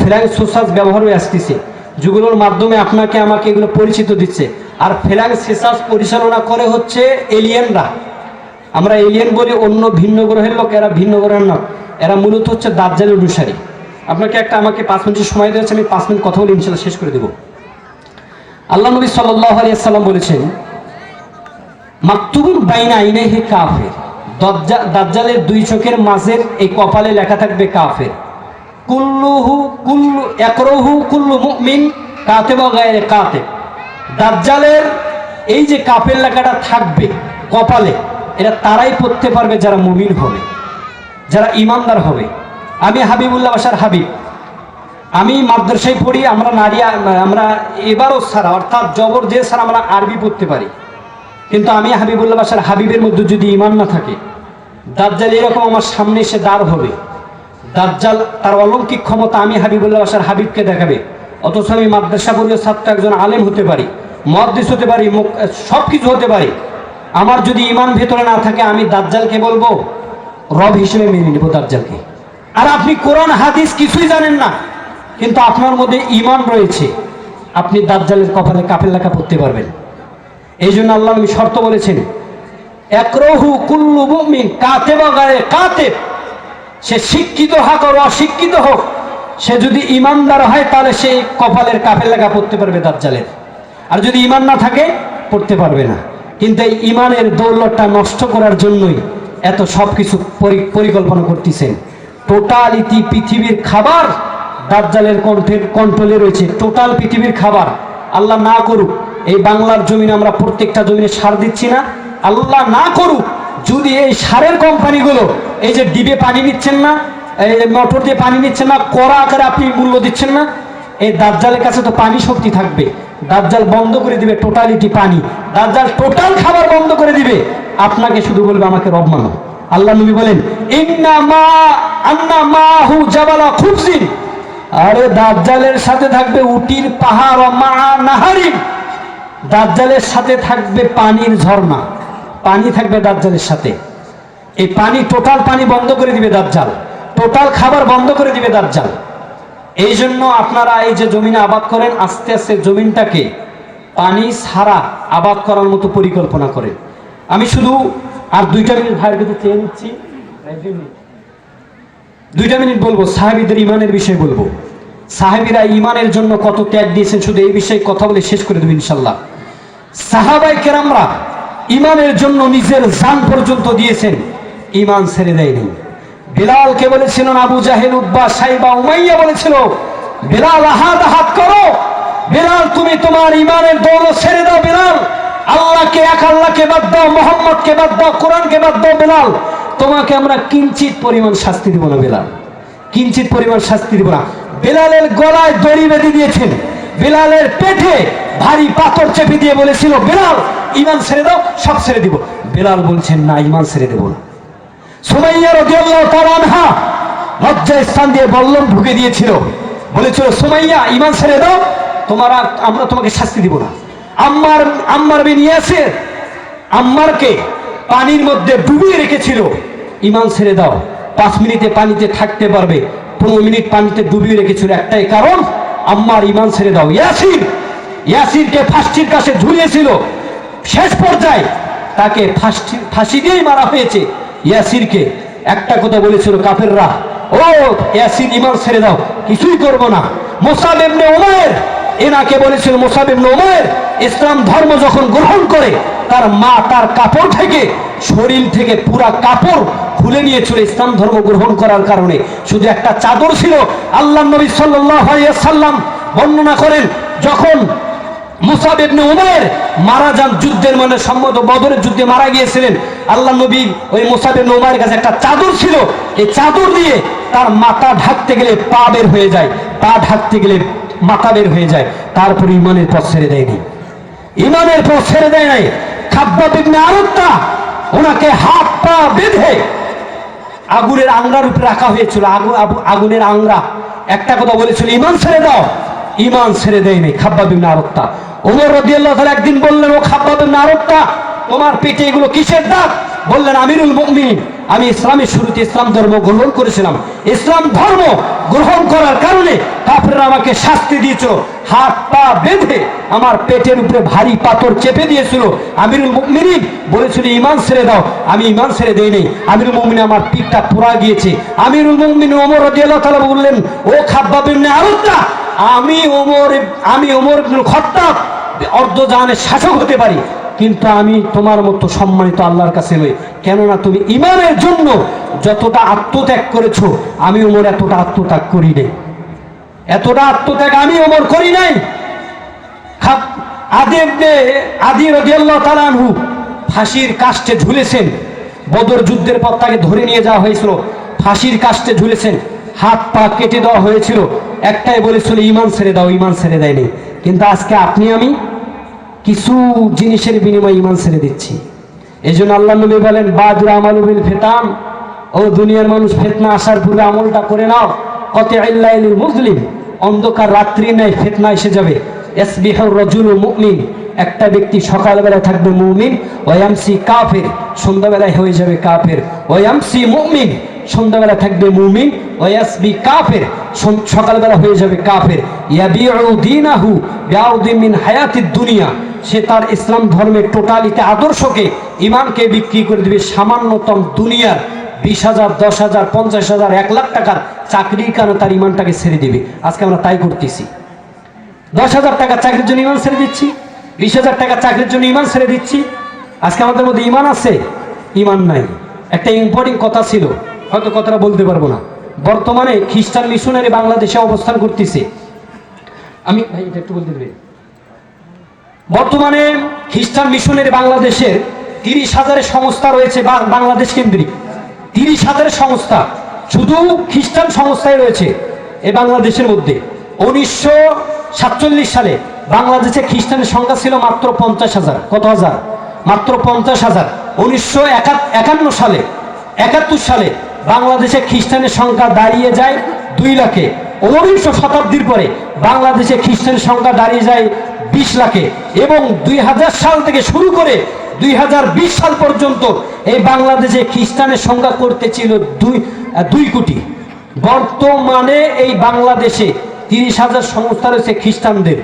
ফ্লাইং সোর্সাস ব্যবহার হয়ে আসতেছে, যেগুলোর মাধ্যমে আপনাকে আমাকে এগুলো পরিচিত দিচ্ছে। আর ফ্লাইং সোর্সাস পরিচালনা করে হচ্ছে এলিয়েনরা। আমরা এলিয়েন বলি অন্য ভিন্ন গ্রহের লোক, এরা ভিন্ন গ্রহের না, এরা মূলত হচ্ছে দাজ্জালের অনুসারী। আপনাকে আমাকে 5 মিনিট সময় দিয়েছে, আমি 5 মিনিট কথা বলে ইনশাআল্লাহ শেষ করে দেব। আল্লাহ নবী সাল্লাল্লাহু আলাইহি সাল্লাম বলেছেন মাকতুবুন বাইনা আইনাইহি কাফির, দাজ্জালের 2 চোখের মাঝের এই কপালে লেখা থাকবে কাফের। কুল্লু মুমিন কাতিব গায়রে কাতিব, দাজ্জালের এই যে কাফের লেখাটা থাকবে কপালে, এটা তারাই পড়তে পারবে যারা মুমিন হবে, যারা ইমানদার হবে। আমি হাবিবুল্লাহ বাশার হাবিব, আমি মাদ্রাসায় পড়ি, আমরা এবারও ছাড়া অর্থাৎ জবর যে ছাড়া আমরা আরবি পড়তে পারি, কিন্তু আমি হাবিবুল্লাহ বাশার হাবিবের মধ্যে যদি ইমান না থাকে, দাজ্জাল এরকম আমার সামনে এসে দাঁড় হবে, দাজ্জাল তার অলৌকিক ক্ষমতা আমি হাবিবুল্লাহ বাশার হাবিবকে দেখাবে। অথচ আমি মাদ্রাসা পড়িয়ে ছাত্র, একজন আলেম হতে পারি, মুহাদ্দিস হতে পারি, সব কিছু হতে পারি, আমার যদি ইমান ভেতরে না থাকে আমি দাজ্জালকে বলবো রব হিসেবে মেনে নেব দাজ্জালকে। আর আপনি কোরআন হাদিস কিছুই জানেন না, কিন্তু আপনার মধ্যে ইমান রয়েছে, আপনি দাজ্জালের কপালে কাফের লেখা পড়তে পারবেন। এই জন্য আল্লাহ নবী শর্ত বলেছেন, একরহু কুল্লু মুমিন কাতেবা গায়ে কাতেব, সে শিক্ষিত হোক আর অশিক্ষিত হোক, সে যদি ইমানদার হয় তাহলে সে কপালের কাফের লেখা পড়তে পারবে দাজ্জালের, আর যদি ইমান না থাকে পড়তে পারবে না। কিন্তু এই ইমানের দৌলতটা নষ্ট করার জন্যই এত সব কিছু পরিকল্পনা করতেছেন। টোটালিটি পৃথিবীর খাবার দাজ্জালের কন্ট্রোলে রয়েছে, টোটাল পৃথিবীর খাবার। আল্লাহ না করুক এই বাংলার জমিনে আমরা প্রত্যেকটা জমিনে সার দিচ্ছি না, আল্লাহ না করুক যদি এই সারের কোম্পানিগুলো এই যে ডিবে পানি নিচ্ছেন না, এই মোটর দিয়ে পানি নিচ্ছেন না, কড়া আকারে আপনি মূল্য দিচ্ছেন না, এই দাজ্জালের কাছে তো পানি শক্তি থাকবে, দাজ্জাল বন্ধ করে দিবে টোটালিটি পানি, দাজ্জাল টোটাল খাবার বন্ধ করে দিবে, আপনাকে শুধু বলবে আমাকে রব মানো। আল্লাহ নবী বলেন আন্না মাহু জাবালা খুবজিন, আরে দাজ্জালের সাথে থাকবে উটির পাহাড়, মা নাহারিন, দাজ্জালের সাথে থাকবে পানির ঝর্ণা, পানি থাকবে দাজ্জালের সাথে। এই পানি টোটাল পানি বন্ধ করে দিবে দাজ্জাল, টোটাল খাবার বন্ধ করে দিবে দাজ্জাল। এই জন্য আপনারা এই যে জমিনে আবাদ করেন, আস্তে আস্তে জমিনটাকে পানি ছাড়া আবাদ করার মতো পরিকল্পনা করেন। আমি শুধু আর 2টা মিনিট ভাইয়ের কাছে চেয়ে নিচ্ছি, 2টা মিনিট বলবো, সাহাবীদের ইমানের বিষয় বলবো। সাহাবীরা ইমানের জন্য কত ত্যাগ দিয়েছেন, শুধু এই বিষয়ে কথা বলে শেষ করে দেব ইনশাল্লাহ। সাহাবায়ে কেরামরা ইমানের জন্য নিজের জান পর্যন্ত দিয়েছেন, ইমান ছেড়ে দেয়নি। বিলালকে বলেছিলেন আবু জাহেল, উতবা, সাইবা, উমাইয়া বলেছিল, বিলাল আহাদ আহাদ করো, বিলাল তুমি তোমার ইমানের দৌলত ছেড়ে দাও, বিলাল আল্লাহকে এক আল্লাহকে বাদ দাও, মোহাম্মদকে বাদ দাও, কোরআনকে বাদ দাও, বিলাল তোমাকে আমরা কিঞ্চিত পরিমাণ শাস্তি দিব না, বিলাল কিঞ্চিত পরিমাণ শাস্তি দিব না। বিলালের গলায় দড়ি বেঁধে দিয়েছেন, বিলালের পেটে ভারী পাথর চেপে দিয়ে বলেছিল, বিলাল ইমান ছেড়ে দাও, সব ছেড়ে দিব। বিলাল বলছেন না, ইমান ছেড়ে দেব না। সুমাইয়া রাদিয়াল্লাহু তাআলা আনহা লজ্জা স্থান দিয়ে বল্লম ঢুকে দিয়েছিল, বলেছিল সুমাইয়া ইমান ছেড়ে দাও, আমরা তোমাকে শাস্তি দিব না। আম্মার বিন ইয়াসির আম্মারকে পানির মধ্যে ডুবিয়ে রেখেছিল, ইমান ছেড়ে দাও, 5 মিনিটে পানিতে থাকতে পারবে, 15 মিনিট পানিতে ডুবিয়ে রেখেছিল, একটাই কারণ আম্মার ইমান ছেড়ে দাও। ইয়াসিরকে ফাঁসির কাছে ঝুলিয়েছিল, শেষ পর্যায়ে তাকে ফাঁসি দিয়েই মারা হয়েছে। ইয়াসিরকে একটা কথা বলেছিল কাফেররা, ও ইয়াসির ইমান ছেড়ে দাও, কিছুই করব না। মুসাব ইবনে উমাইর এনাকে বলেছিল, মুসাব ইবনে উমাইর ইসলাম ধর্ম যখন গ্রহণ করে তার মা তার কাপড় থেকে, শরীর থেকে পুরা কাপড় খুলে নিয়েছিল ইসলাম ধর্ম গ্রহণ করার কারণে, শুধু একটা চাদর ছিল। আল্লাহর নবী সাল্লাল্লাহু আলাইহি ওয়াসাল্লাম বর্ণনা করেন, যখন মুসাব ইবনে উমাইর মারা যান যুদ্ধের, মানে সম্মত বদরের যুদ্ধে মারা গিয়েছিলেন, আল্লাহ নবী ওই মুসাব ইবনে উমাইরের কাছে একটা চাদর ছিল, এই চাদর দিয়ে তার মাথা ঢাকতে গেলে পা বের হয়ে যায়, পা ঢাকতে গেলে মাথা বের হয়ে যায়, তারপর ইমানের পথ ছেড়ে দেয়নি, ইমানের পথ ছেড়ে দেয় নাই। খাব্বাব ইবনে আরাত্তা ওনাকে হাত পা বেঁধে আগুনের আংরার উপরে রাখা হয়েছিল, আগুনের আংরা, একটা কথা বলেছিল ইমান ছেড়ে দাও, ইমান ছেড়ে দেয়নি খাব্বাব ইবনে আরাত্তা। ওমর রাদিয়াল্লাহু তাআলা একদিন বললেন, ও খাব্বাব ইবনে আরাত্তা তোমার পেটে এগুলো কিসের দাগ? বললেন, আমিরুল মুমিনিন, আমি ইসলামের শুরুতে ইসলাম ধর্ম গ্রহণ করেছিলাম, ইসলাম ধর্ম গ্রহণ করার কারণে কাফেররা আমাকে শাস্তি দিয়েছিল, হাত পা বেঁধে আমার পেটের উপরে ভারী পাথর চেপে দিয়েছিল। আমিরুল মুমিনিন বলেছিল ইমান ছেড়ে দাও, আমি ইমান ছেড়ে দেই নাই। আমিরুল মুমিনিন আমার পিঠটা পুরা গিয়েছে। আমিরুল মুমিনিন ওমর রাদিয়াল্লাহু তাআলা বললেন, ও খাব্বাব ইবনে আরাত্তা, আমি ওমর ইবনে খাত্তাব অর্ধজাহানের শাসক হতে পারি, কিন্তু আমি তোমার মতো সম্মানিত আল্লাহর কাছে নই, কেননা তুমি ইমানের জন্য যতটা আত্মত্যাগ করেছো আমি ওমর এতটা আত্মত্যাগ করি নাই, এতটা আত্মত্যাগ আমি ওমর করি নাই। আদি রাদিয়াল্লাহু তাআলা আনহু ফাঁসির কাস্টে ঝুলেছেন, বদর যুদ্ধের পর তাকে ধরে নিয়ে যাওয়া হয়েছিল, ফাঁসির কাস্টে ঝুলেছেন, হাত পা কেটে দেওয়া হয়েছিল, একটাই বলেছিল ইমান ছেড়ে দাও, ইমান ছেড়ে দেয়নি। কিন্তু আজকে আপনি আমি কিছু জিনিসের বিনিময়ে ইমান ছেড়ে দিচ্ছি। এই জন্য আল্লাহ নবী বলেন, বাদুর আমালু বিল ফিতান, ও দুনিয়ার মানুষ ফিতনা আসার পূর্বে আমলটা করে নাও, কতিউল লাইলিল মুজলিম, অন্ধকার রাত্রি নাই ফিতনা এসে যাবে, ইয়াসবিহুর রাজুলু মুমিন, একটা ব্যক্তি সকালবেলা থাকবে মুমিন, ওয়ায়ামসি কাফির, সন্ধ্যাবেলায় হয়ে যাবে কাফের, ওয়ায়ামসি মুমিন, সন্ধ্যাবেলা থাকবে মুমিন, ওয়ায়াসবি কাফির, সকালবেলা হয়ে যাবে কাফের, ইয়াবিউ দীনাহু বিআউদিন মিন হায়াতিদ দুনিয়া, সে তার ইসলাম ধর্মের টোটালিতে আদর্শকে, ইমানকে বিক্রি করে দিবে সামান্যতম দুনিয়ার 20,000, 10,000, 50,000, 1 লাখ টাকার চাকরির কারণে তার ইমানটাকে ছেড়ে দিবে। আজকে আমরা তাই করতেছি। 10,000 টাকা চাকরির জন্য ইমান ছেড়ে দিচ্ছি, 20,000 টাকা চাকরির জন্য ইমান ছেড়ে দিচ্ছি। আজকে আমাদের মধ্যে ইমান আছে, ইমান নাই। একটা ইম্পর্টেন্ট কথা ছিল, হয়তো কথাটা বলতে পারবো না। বর্তমানে খ্রিস্টান মিশনারি বাংলাদেশে অবস্থান করতেছে। আমি ভাই এটা একটু বলতে দেবে। বর্তমানে খ্রিস্টান মিশনারি বাংলাদেশের 30,000 সংস্থা রয়েছে, বাংলাদেশ কেন্দ্রিক 30,000 সংস্থা, শুধু খ্রিস্টান সংস্থায় রয়েছে এই বাংলাদেশের মধ্যে। 1947 সালে বাংলাদেশে খ্রিস্টানের সংখ্যা ছিল মাত্র 50,000। কত হাজার? মাত্র 50,000। 1951 সালে 71 সালে বাংলাদেশে খ্রিস্টানের সংখ্যা দাঁড়িয়ে যায় 2 লাখে। 19 শতাব্দীর পরে বাংলাদেশে খ্রিস্টানের সংখ্যা দাঁড়িয়ে যায় 20 লাখে, এবং 2000 সাল থেকে শুরু করে 2020 সাল পর্যন্ত এই বাংলাদেশে খ্রিস্টানের সংখ্যা করতে ছিল 2 কোটি। বর্তমানে এই বাংলাদেশে 30,000 সংস্থা রয়েছে খ্রিস্টানদের।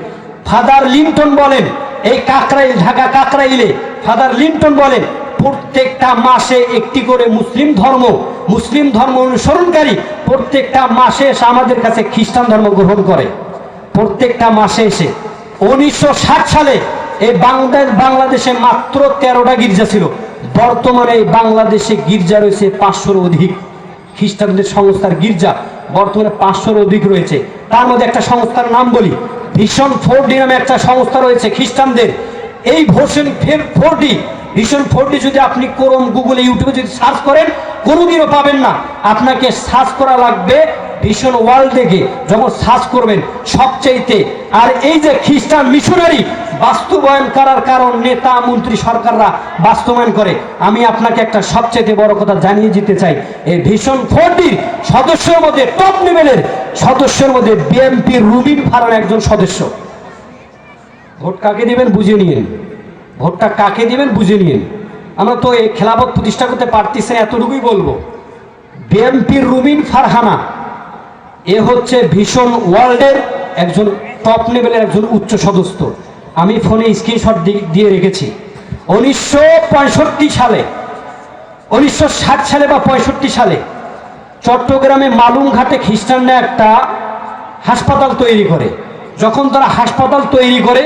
ফাদার লিন্টন বলেন, এই কাকরাইল, ঢাকা কাকরাইলে ফাদার লিন্টন বলেন, প্রত্যেকটা মাসে একটি করে মুসলিম ধর্ম অনুসরণকারী প্রত্যেকটা মাসে এসে আমাদের কাছে খ্রিস্টান ধর্ম গ্রহণ করে, প্রত্যেকটা মাসে এসে। 1960 সালে এই বাংলাদেশে মাত্র 13টা গির্জা ছিল। বর্তমানে এই বাংলাদেশে গির্জা রয়েছে 500-র অধিক। খ্রিস্টানদের সংস্থার গির্জা বর্তমানে 500-র অধিক রয়েছে। তার মধ্যে একটা সংস্থার নাম বলি, ভিশন 4D নামে একটা সংস্থা রয়েছে খ্রিস্টানদের। এই ভিশন 4D যদি আপনি গুগলে, ইউটিউবে যদি সার্চ করেন, কোনোদিনও পাবেন না। আপনাকে সার্চ করা লাগবে ভিশন ওয়ার্ল্ড দেখে। যখন সার্চ করবেন সবচাইতে, আর এই যে খ্রিস্টান মিশনারি বাস্তবায়ন করার কারণ নেতা মন্ত্রী সরকাররা বাস্তবায়ন করে। আমি আপনাকে একটা সবচাইতে বড় কথা জানিয়ে দিতে চাই, এই ভিশন 4Dর সদস্যের মধ্যে, টপ লেভেলের সদস্যের মধ্যে বিএনপি রুবিন ফারহান একজন সদস্য। ভোট কাকে দিবেন বুঝে নিন, ভোটটা কাকে দিবেন বুঝে নিন। আমরা তো এই খেলাফত প্রতিষ্ঠা করতে পারতেছি না, এতটুকুই বলবো। বিএনপির রুবিন ফারহানা, এ হচ্ছে ভিশন ওয়ার্ল্ডের একজন টপ লেভেলের একজন উচ্চ সদস্য। আমি ফোনে স্ক্রিনশট দিয়ে রেখেছি। 1965 সালে, 1960 সালে বা 65 সালে চট্টগ্রামে মালুমঘাটে খ্রিস্টানরা একটা হাসপাতাল তৈরি করে। যখন তারা হাসপাতাল তৈরি করে,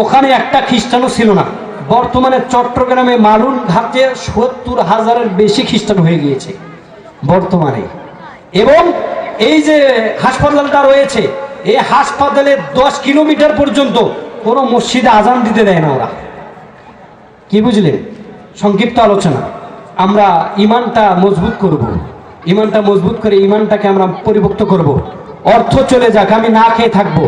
ওখানে একটা খ্রিস্টানও ছিল না। বর্তমানে চট্টগ্রামে মালুমঘাটে 70,000-এর বেশি খ্রিস্টান হয়ে গিয়েছে বর্তমানে। এবং এই যে হাসপাতালটা রয়েছে, এই হাসপাতালে 10 কিলোমিটার পর্যন্ত কোনো মসজিদে আজান দিতে দেয় না ওরা। কি বুঝলেন? সংক্ষিপ্ত আলোচনা। আমরা ইমানটা মজবুত করব, ইমানটা মজবুত করে ইমানটাকে আমরা পরিপক্ত করব। অর্থ চলে যাক, আমি না খেয়ে থাকবো,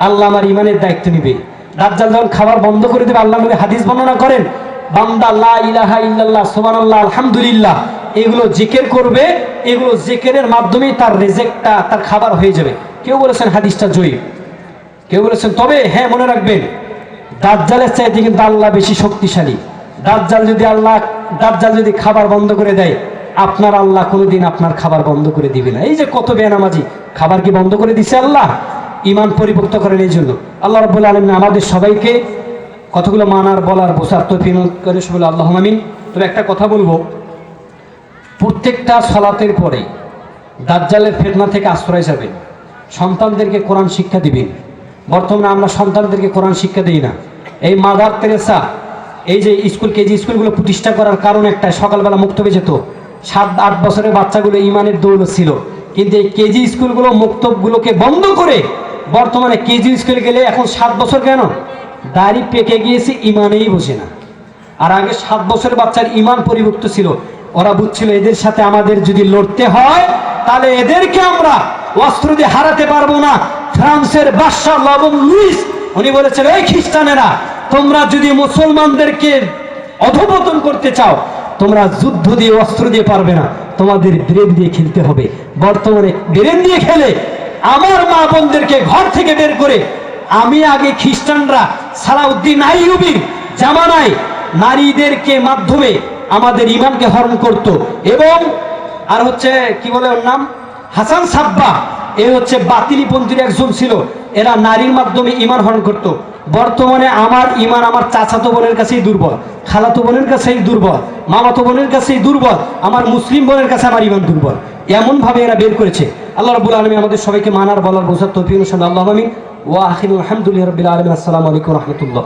আল্লাহ আমার ইমানের দায়িত্ব নিবে। দাজ্জাল যখন খাবার বন্ধ করে দেবে, আল্লাহ নবী হাদিস বর্ণনা করেন, বান্দা লা ইলাহা ইল্লাল্লাহ, সুবহানাল্লাহ, আলহামদুলিল্লাহ এগুলো জিকির করবে, এগুলো জিকিরের মাধ্যমেই তার রিজিকটা, তার খাবার হয়ে যাবে। কেউ বলেছেন হাদিসটা জয়ীফ, কেউ বলেছেন। তবে হ্যাঁ, মনে রাখবেন, দাজ্জালের চাইতে কিন্তু আল্লাহ বেশি শক্তিশালী। দাজ্জাল যদি খাবার বন্ধ করে দেয়, আপনার আল্লাহ কোনোদিন আপনার খাবার বন্ধ করে দিবে না। এই যে কত বেনামাজি, খাবার কি বন্ধ করে দিছে আল্লাহ? ইমান পরিপক্ত করেন। এই জন্য আল্লাহ রাব্বুল আলামিন আমাদের সবাইকে কতগুলো মানার, বলার, বোঝার তৌফিক করে সবাই আল্লাহুম্মা আমিন। তবে একটা কথা বলবো, প্রত্যেকটা সালাতের পরে দাজ্জালের ফিতনা থেকে আশ্রয় যাবেন, সন্তানদেরকে কোরআন শিক্ষা দিবেন। বর্তমানে আমরা সন্তানদেরকে কোরআন শিক্ষা দিই না। এই মাদার তেরেসা, এই যে স্কুল, কেজি স্কুলগুলো প্রতিষ্ঠা করার কারণ একটা, সকালবেলা মুক্তবে যেত 7-8 বছরের বাচ্চাগুলো ইমানের দৌলত ছিল। কিন্তু এই কেজি স্কুলগুলো, মুক্তবগুলোকে বন্ধ করে বর্তমানে কেজি স্কুলে গেলে এখন 7 বছর কেন, দাড়ি পেকে গিয়েছে, ইমানেই বসে না। আর আগে 7 বছরের বাচ্চার ইমান পরিবর্তিত ছিল। ওরা বুঝছিল এদের সাথে আমাদের যদি লড়তে হয়, তাহলে এদেরকে আমরা অস্ত্র দিয়ে হারাতে পারবো না। ফ্রান্সের বাদশা লবণ লুইস, উনি বলেছেন, এই খ্রিস্টানেরা, তোমরা যদি মুসলমানদেরকে অধঃপতন করতে চাও, তোমরা যুদ্ধ দিয়ে, অস্ত্র দিয়ে পারবে না, তোমাদের ব্রেন দিয়ে খেলতে হবে। বর্তমানে ব্রেন দিয়ে খেলে আমার মা বোনদেরকে ঘর থেকে বের করে আমি আগে খ্রিস্টানরা সালাউদ্দিন আইয়ুবীর জামানায় নারীদেরকে মাধ্যমে আমাদের ইমানকে হরণ করত। এবং আর হচ্ছে কি বলে ওর নাম, হাসান সাব্বা, এ হচ্ছে বাতিলি পন্থীর একজন ছিল। এরা নারীর মাধ্যমে ইমান হরণ করত। বর্তমানে আমার ইমান আমার চাচাতো বোনের কাছেই দুর্বল, খালাতো বোনের কাছেই দুর্বল, মামাতো বোনের কাছেই দুর্বল, আমার মুসলিম বোনের কাছে আমার ইমান দুর্বল। এমনভাবে এরা বের করেছে। আল্লাহ রাব্বুল আলামিন আমাদের সবাইকে মানার বলার বোঝার তৌফিক দান করুন। আল্লাহু আমিন। ওয়া আখিরু আলহামদুলিল্লাহি রাব্বিল আলামিন। আসসালামু আলাইকুম ওয়া রাহমাতুল্লাহ।